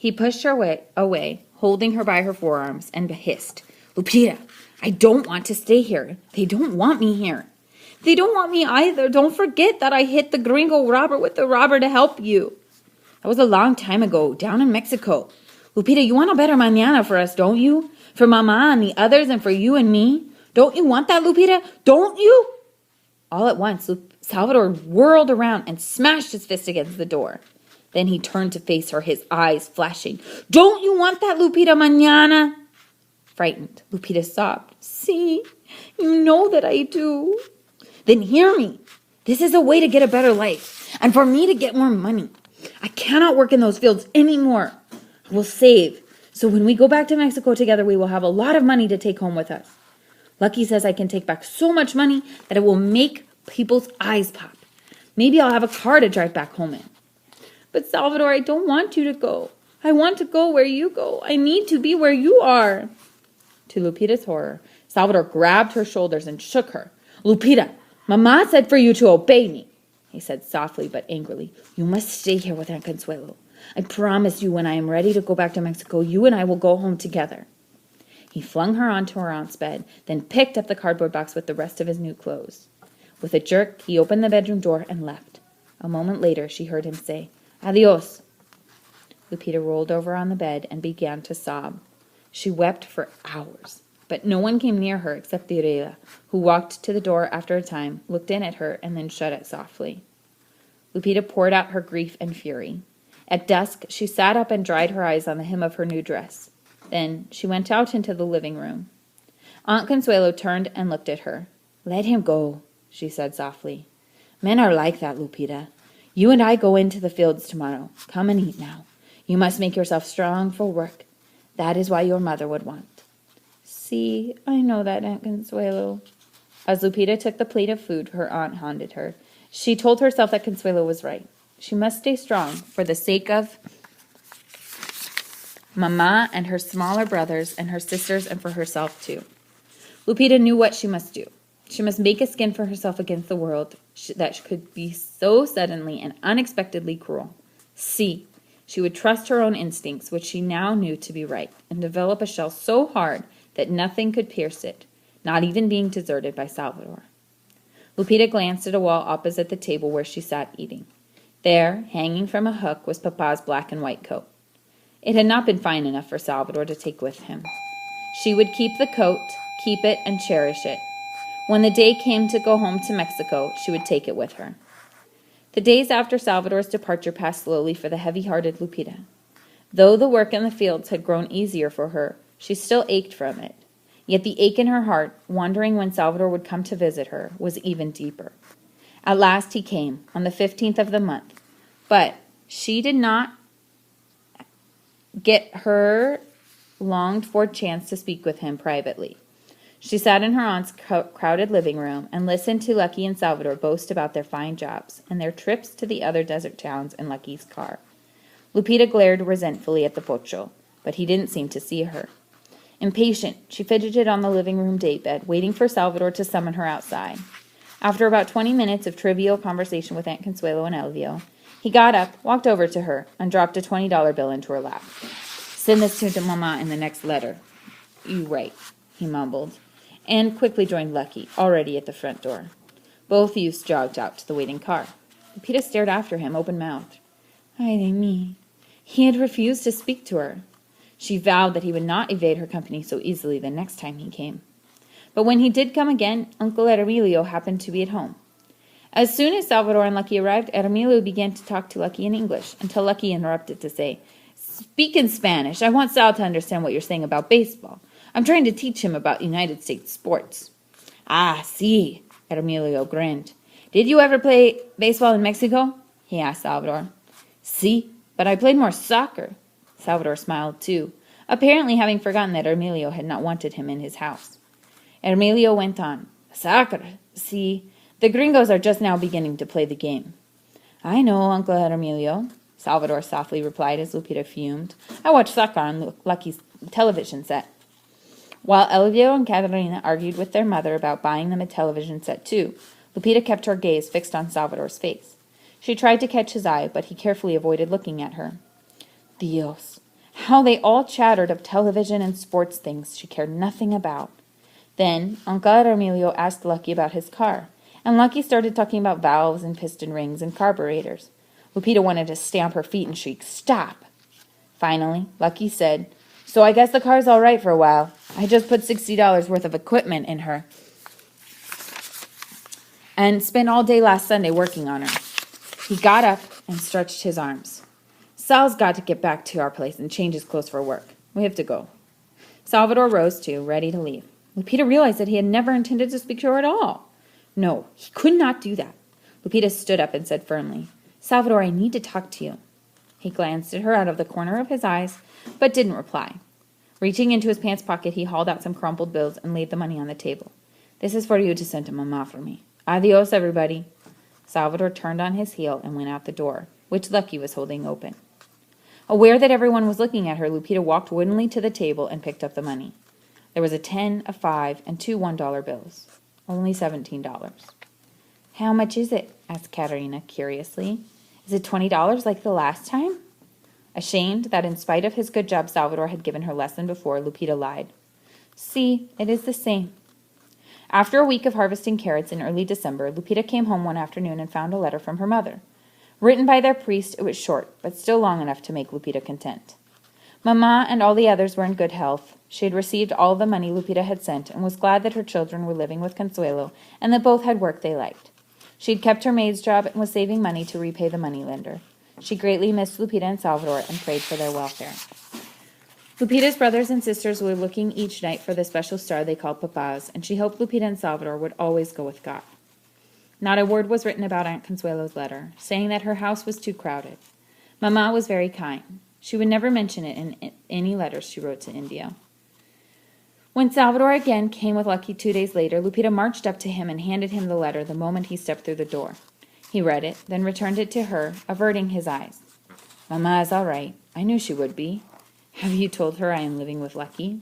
He pushed her away, holding her by her forearms, and hissed, "Lupita, I don't want to stay here. They don't want me here." "They don't want me either. Don't forget that I hit the gringo robber with the robber to help you." "That was a long time ago, down in Mexico. Lupita, you want a better mañana for us, don't you? For Mama and the others and for you and me? Don't you want that, Lupita? Don't you?" All at once, Salvador whirled around and smashed his fist against the door. Then he turned to face her, his eyes flashing. "Don't you want that, Lupita, mañana?" Frightened, Lupita sobbed. "See, you know that I do." "Then hear me. This is a way to get a better life, and for me to get more money. I cannot work in those fields anymore. I will save, so when we go back to Mexico together, we will have a lot of money to take home with us. Lucky says I can take back so much money that it will make people's eyes pop. Maybe I'll have a car to drive back home in." "But Salvador, I don't want you to go. I want to go where you go. I need to be where you are." To Lupita's horror, Salvador grabbed her shoulders and shook her. "Lupita, Mama said for you to obey me," he said softly but angrily. "You must stay here with Aunt Consuelo. I promise you when I am ready to go back to Mexico, you and I will go home together." He flung her onto her aunt's bed, then picked up the cardboard box with the rest of his new clothes. With a jerk, he opened the bedroom door and left. A moment later, she heard him say, "Adios." Lupita rolled over on the bed and began to sob. She wept for hours, but no one came near her except Tirela, who walked to the door after a time, looked in at her, and then shut it softly. Lupita poured out her grief and fury. At dusk, she sat up and dried her eyes on the hem of her new dress. Then she went out into the living room. Aunt Consuelo turned and looked at her. "Let him go," she said softly. "Men are like that, Lupita. You and I go into the fields tomorrow. Come and eat now. You must make yourself strong for work. That is why your mother would want." "See, I know that, Aunt Consuelo." As Lupita took the plate of food her aunt handed her, she told herself that Consuelo was right. She must stay strong for the sake of Mama and her smaller brothers and her sisters and for herself too. Lupita knew what she must do. She must make a skin for herself against the world that could be so suddenly and unexpectedly cruel. See, she would trust her own instincts, which she now knew to be right, and develop a shell so hard that nothing could pierce it, not even being deserted by Salvador. Lupita glanced at a wall opposite the table where she sat eating. There, hanging from a hook, was Papa's black and white coat. It had not been fine enough for Salvador to take with him. She would keep the coat, keep it, and cherish it. When the day came to go home to Mexico, she would take it with her. The days after Salvador's departure passed slowly for the heavy-hearted Lupita. Though the work in the fields had grown easier for her, she still ached from it. Yet the ache in her heart, wondering when Salvador would come to visit her, was even deeper. At last he came, on the 15th of the month, but she did not get her longed-for chance to speak with him privately. She sat in her aunt's crowded living room and listened to Lucky and Salvador boast about their fine jobs and their trips to the other desert towns in Lucky's car. Lupita glared resentfully at the pocho, but he didn't seem to see her. Impatient, she fidgeted on the living room daybed, waiting for Salvador to summon her outside. After about 20 minutes of trivial conversation with Aunt Consuelo and Elvio, he got up, walked over to her, and dropped a $20 bill into her lap. "Send this to Mama in the next letter you write," he mumbled, and quickly joined Lucky, already at the front door. Both youths jogged out to the waiting car. Lupita stared after him, open-mouthed. Ay de mi. He had refused to speak to her. She vowed that he would not evade her company so easily the next time he came. But when he did come again, Uncle Hermilio happened to be at home. As soon as Salvador and Lucky arrived, Hermilio began to talk to Lucky in English, until Lucky interrupted to say, "Speak in Spanish. I want Sal to understand what you're saying about baseball. I'm trying to teach him about United States sports." "Ah, sí," Hermilio grinned. "Did you ever play baseball in Mexico?" he asked Salvador. "Sí, but I played more soccer." Salvador smiled too, apparently having forgotten that Hermilio had not wanted him in his house. Hermilio went on. "Soccer, sí. The gringos are just now beginning to play the game." "I know, Uncle Hermilio," Salvador softly replied as Lupita fumed. "I watch soccer on Lucky's television set." While Elvio and Catalina argued with their mother about buying them a television set too, Lupita kept her gaze fixed on Salvador's face. She tried to catch his eye, but he carefully avoided looking at her. "Dios, How they all chattered of television and sports things she cared nothing about. Then Uncle Emilio asked Lucky about his car, and Lucky started talking about valves and piston rings and carburetors. Lupita wanted to stamp her feet and shriek, "Stop!" Finally, Lucky said, "So I guess the car's all right for a while. I just put $60 worth of equipment in her and spent all day last Sunday working on her." He got up and stretched his arms. "Sal's got to get back to our place and change his clothes for work. We have to go." Salvador rose too, ready to leave. Lupita realized that he had never intended to speak to her at all. No, he could not do that. Lupita stood up and said firmly, "Salvador, I need to talk to you." He glanced at her out of the corner of his eyes, but didn't reply. Reaching into his pants pocket, he hauled out some crumpled bills and laid the money on the table. "This is for you to send to Mama for me. Adios, everybody." Salvador turned on his heel and went out the door, which Lucky was holding open. Aware that everyone was looking at her, Lupita walked woodenly to the table and picked up the money. There was a 10, a 5, and 2 $1 bills. Only $17. "How much is it?" asked Katerina curiously. "Is it $20 like the last time?" Ashamed that in spite of his good job Salvador had given her less than before, Lupita lied. "See, it is the same." After a week of harvesting carrots in early December, Lupita came home one afternoon and found a letter from her mother. Written by their priest, it was short, but still long enough to make Lupita content. Mama and all the others were in good health. She had received all the money Lupita had sent and was glad that her children were living with Consuelo and that both had work they liked. She had kept her maid's job and was saving money to repay the moneylender. She greatly missed Lupita and Salvador and prayed for their welfare. Lupita's brothers and sisters were looking each night for the special star they called Papa's, and she hoped Lupita and Salvador would always go with God. Not a word was written about Aunt Consuelo's letter, saying that her house was too crowded. Mama was very kind. She would never mention it in any letters she wrote to India. When Salvador again came with Lucky 2 days later, Lupita marched up to him and handed him the letter the moment he stepped through the door. He read it, then returned it to her, averting his eyes. "Mama is all right. I knew she would be." "Have you told her I am living with Lucky?"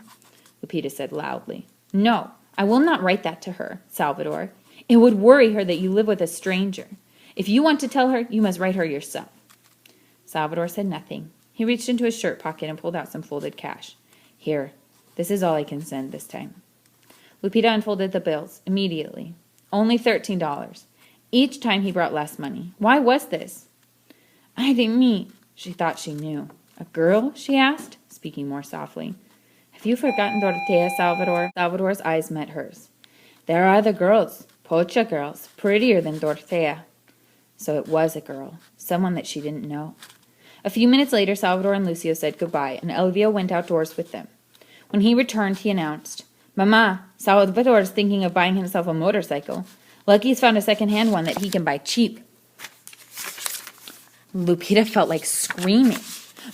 Lupita said loudly. "No, I will not write that to her, Salvador. It would worry her that you live with a stranger. If you want to tell her, you must write her yourself." Salvador said nothing. He reached into his shirt pocket and pulled out some folded cash. "Here, this is all I can send this time." Lupita unfolded the bills immediately. Only $13. Each time he brought less money. Why was this? "Ay de mi," she thought she knew. "A girl?" she asked, speaking more softly. "Have you forgotten Dorotea, Salvador?" Salvador's eyes met hers. "There are the girls, Pocha girls, prettier than Dorotea." So it was a girl, someone that she didn't know. A few minutes later, Salvador and Lucio said goodbye, and Elvio went outdoors with them. When he returned, he announced, "Mama, Salvador is thinking of buying himself a motorcycle. Lucky's found a second-hand one that he can buy cheap." Lupita felt like screaming.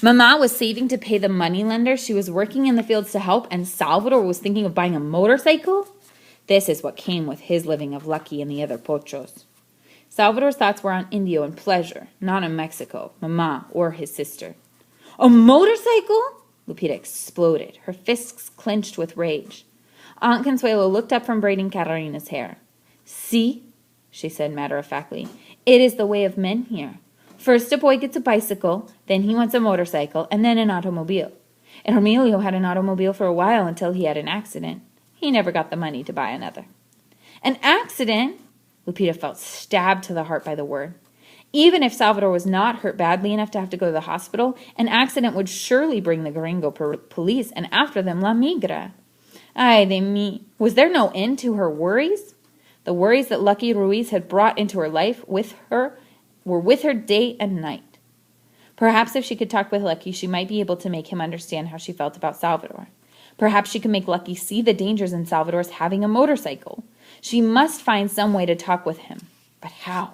Mama was saving to pay the moneylender. She was working in the fields to help, and Salvador was thinking of buying a motorcycle? This is what came with his living of Lucky and the other pochos. Salvador's thoughts were on Indio and pleasure, not on Mexico, Mama, or his sister. "A motorcycle?" Lupita exploded, her fists clenched with rage. Aunt Consuelo looked up from braiding Catarina's hair. "See," she said matter-of-factly, "it is the way of men here. First a boy gets a bicycle, then he wants a motorcycle, and then an automobile. Emilio had an automobile for a while until he had an accident. He never got the money to buy another." "An accident?" Lupita felt stabbed to the heart by the word. Even if Salvador was not hurt badly enough to have to go to the hospital, an accident would surely bring the Gringo police, and after them La Migra. Ay de mi. Was there no end to her worries? The worries that Lucky Ruiz had brought into her life were with her day and night. Perhaps if she could talk with Lucky, she might be able to make him understand how she felt about Salvador. Perhaps she could make Lucky see the dangers in Salvador's having a motorcycle. She must find some way to talk with him. But how?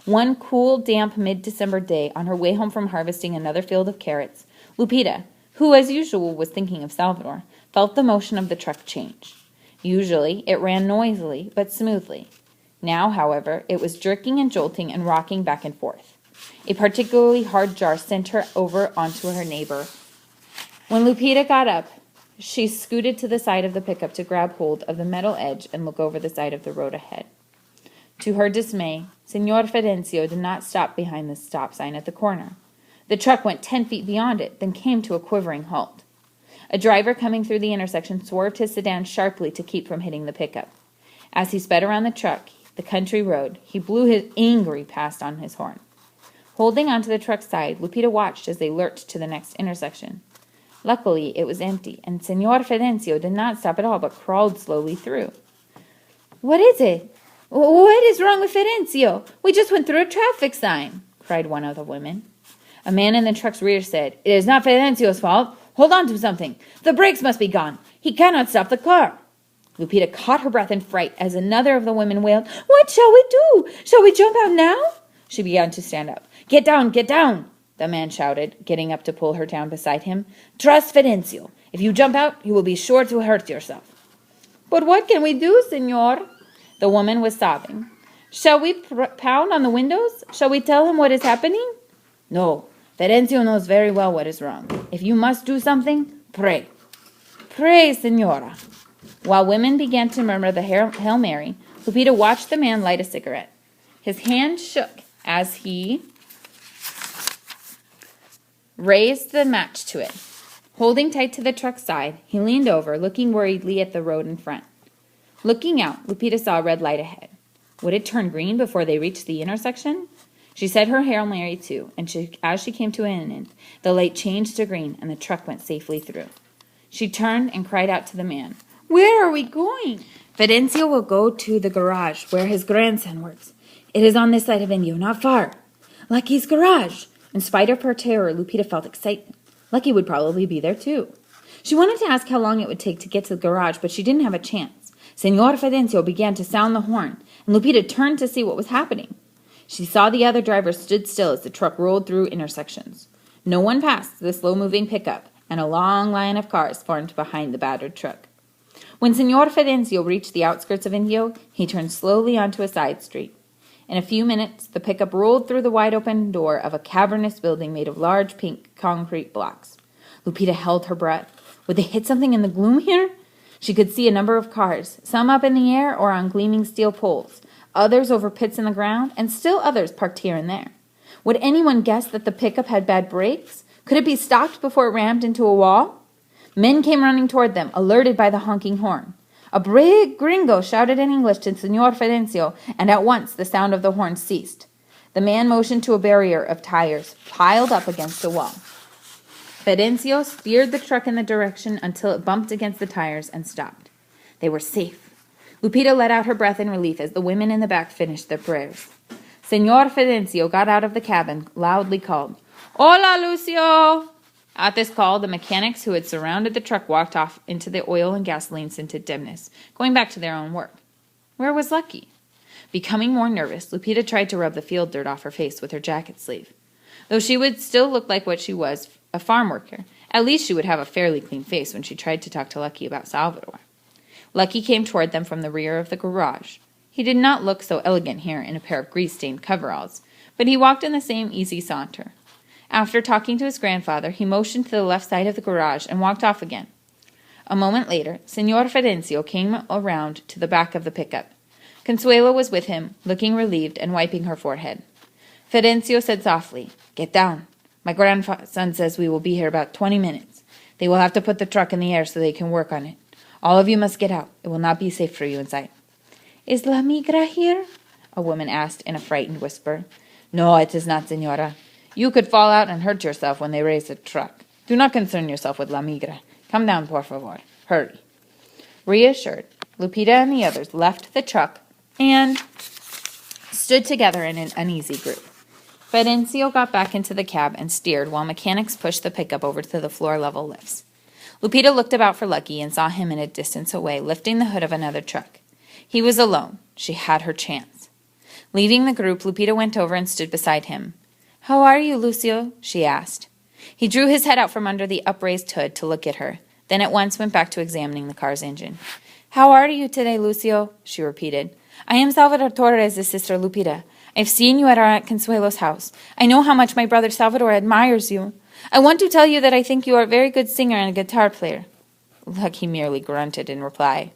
One cool, damp mid-December day, on her way home from harvesting another field of carrots, Lupita, who as usual was thinking of Salvador, felt the motion of the truck change. Usually it ran noisily but smoothly. Now, however, it was jerking and jolting and rocking back and forth. A particularly hard jar sent her over onto her neighbor. When Lupita got up, she scooted to the side of the pickup to grab hold of the metal edge and look over the side of the road ahead. To her dismay, Senor Fidencio did not stop behind the stop sign at the corner. The truck went 10 feet beyond it, then came to a quivering halt. A driver coming through the intersection swerved his sedan sharply to keep from hitting the pickup. As he sped around the country road, he blew his angry past on his horn. Holding onto the truck's side, Lupita watched as they lurched to the next intersection. Luckily, it was empty, and Señor Fidencio did not stop at all, but crawled slowly through. "What is it? What is wrong with Fidencio? We just went through a traffic sign," cried one of the women. A man in the truck's rear said, "It is not Fidencio's fault. Hold on to something. The brakes must be gone. He cannot stop the car." Lupita caught her breath in fright as another of the women wailed, "What shall we do? Shall we jump out now?" She began to stand up. Get down, the man shouted, getting up to pull her down beside him. "Trust Fidencio. If you jump out, you will be sure to hurt yourself." "But what can we do, senor?" The woman was sobbing. "Shall we pound on the windows? Shall we tell him what is happening?" "No. Fidencio knows very well what is wrong. If you must do something, pray." "Pray, senora." While women began to murmur the Hail Mary, Lupita watched the man light a cigarette. His hand shook as he raised the match to it. Holding tight to the truck's side, he leaned over, looking worriedly at the road in front. Looking out, Lupita saw a red light ahead. Would it turn green before they reached the intersection? She said her Hail Mary too, and as she came to an end, the light changed to green and the truck went safely through. She turned and cried out to the man, "Where are we going?" "Fidencio will go to the garage where his grandson works. It is on this side of Indio, not far. Lucky's garage." In spite of her terror, Lupita felt excitement. Lucky would probably be there too. She wanted to ask how long it would take to get to the garage, but she didn't have a chance. Señor Fidencio began to sound the horn, and Lupita turned to see what was happening. She saw the other drivers stood still as the truck rolled through intersections. No one passed the slow-moving pickup, and a long line of cars formed behind the battered truck. When Señor Fidencio reached the outskirts of Indio, he turned slowly onto a side street. In a few minutes, the pickup rolled through the wide-open door of a cavernous building made of large pink concrete blocks. Lupita held her breath. Would they hit something in the gloom here? She could see a number of cars, some up in the air or on gleaming steel poles, others over pits in the ground, and still others parked here and there. Would anyone guess that the pickup had bad brakes? Could it be stopped before it rammed into a wall? Men came running toward them, alerted by the honking horn. A big gringo shouted in English to Señor Fidencio, and at once the sound of the horn ceased. The man motioned to a barrier of tires piled up against a wall. Fidencio steered the truck in the direction until it bumped against the tires and stopped. They were safe. Lupita let out her breath in relief as the women in the back finished their prayers. Señor Fidencio got out of the cabin, loudly called, "Hola, Lucio!" At this call, the mechanics who had surrounded the truck walked off into the oil and gasoline-scented dimness, going back to their own work. Where was Lucky? Becoming more nervous, Lupita tried to rub the field dirt off her face with her jacket sleeve. Though she would still look like what she was, a farm worker, at least she would have a fairly clean face when she tried to talk to Lucky about Salvador. Lucky came toward them from the rear of the garage. He did not look so elegant here in a pair of grease-stained coveralls, but he walked in the same easy saunter. After talking to his grandfather, he motioned to the left side of the garage and walked off again. A moment later, Señor Fidencio came around to the back of the pickup. Consuelo was with him, looking relieved and wiping her forehead. Fidencio said softly, "Get down. My grandson says we will be here about 20 minutes. They will have to put the truck in the air so they can work on it. All of you must get out. It will not be safe for you inside." "Is La Migra here?" a woman asked in a frightened whisper. "No, it is not, señora. You could fall out and hurt yourself when they raise the truck. Do not concern yourself with La Migra. Come down, por favor. Hurry." Reassured, Lupita and the others left the truck and stood together in an uneasy group. Fidencio got back into the cab and steered while mechanics pushed the pickup over to the floor-level lifts. Lupita looked about for Lucky and saw him in a distance away, lifting the hood of another truck. He was alone. She had her chance. Leaving the group, Lupita went over and stood beside him. "How are you, Lucio?" she asked. He drew his head out from under the upraised hood to look at her, then at once went back to examining the car's engine. "How are you today, Lucio?" she repeated. "I am Salvador Torres' sister, Lupita. I've seen you at our Aunt Consuelo's house. I know how much my brother Salvador admires you. I want to tell you that I think you are a very good singer and a guitar player." Lucky merely grunted in reply.